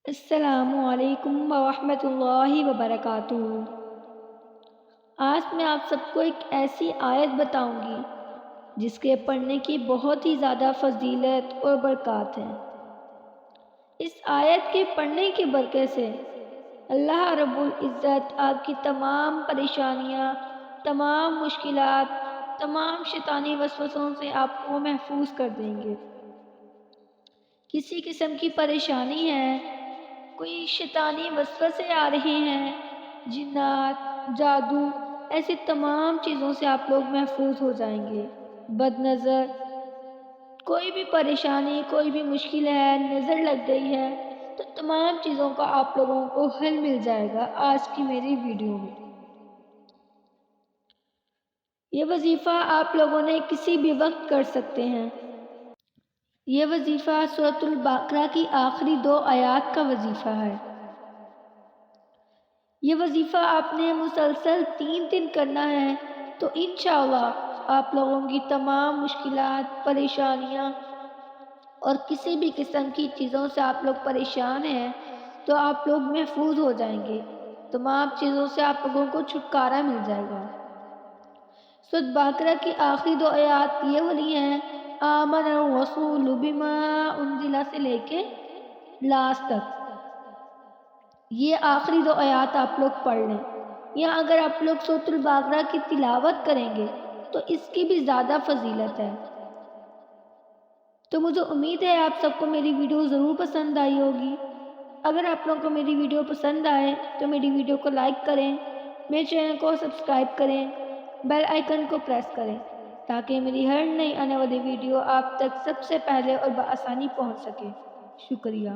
السلام علیکم ورحمۃ اللہ وبرکاتہ۔ آج میں آپ سب کو ایک ایسی آیت بتاؤں گی جس کے پڑھنے کی بہت ہی زیادہ فضیلت اور برکات ہے۔ اس آیت کے پڑھنے کی برکت سے اللہ رب العزت آپ کی تمام پریشانیاں، تمام مشکلات، تمام شیطانی وسوسوں سے آپ کو محفوظ کر دیں گے۔ کسی قسم کی پریشانی ہے، کوئی شیطانی وسوسے آ رہے ہیں، جنات، جادو، ایسی تمام چیزوں سے آپ لوگ محفوظ ہو جائیں گے۔ بد نظر، کوئی بھی پریشانی، کوئی بھی مشکل ہے، نظر لگ گئی ہے، تو تمام چیزوں کا آپ لوگوں کو حل مل جائے گا آج کی میری ویڈیو میں۔ یہ وظیفہ آپ لوگوں نے کسی بھی وقت کر سکتے ہیں۔ یہ وظیفہ سورۃ البقرہ کی آخری 2 آیات کا وظیفہ ہے۔ یہ وظیفہ آپ نے مسلسل 3 دن کرنا ہے تو انشاءاللہ آپ لوگوں کی تمام مشکلات، پریشانیاں اور کسی بھی قسم کی چیزوں سے آپ لوگ پریشان ہیں تو آپ لوگ محفوظ ہو جائیں گے۔ تمام چیزوں سے آپ لوگوں کو چھٹکارا مل جائے گا۔ سورۃ بقرہ کی آخری 2 آیات یہ والی ہیں، آمن الرسول بما انزل سے لے کے لاسٹ تک۔ یہ آخری 2 آیات آپ لوگ پڑھ لیں، یا اگر آپ لوگ سورۃ البقرہ کی تلاوت کریں گے تو اس کی بھی زیادہ فضیلت ہے۔ تو مجھے امید ہے آپ سب کو میری ویڈیو ضرور پسند آئی ہوگی۔ اگر آپ لوگوں کو میری ویڈیو پسند آئے تو میری ویڈیو کو لائک کریں، میرے چینل کو سبسکرائب کریں، بیل آئیکن کو پریس کریں تاکہ میری ہر نئی آنے والی ویڈیو آپ تک سب سے پہلے اور بآسانی پہنچ سکے۔ شکریہ۔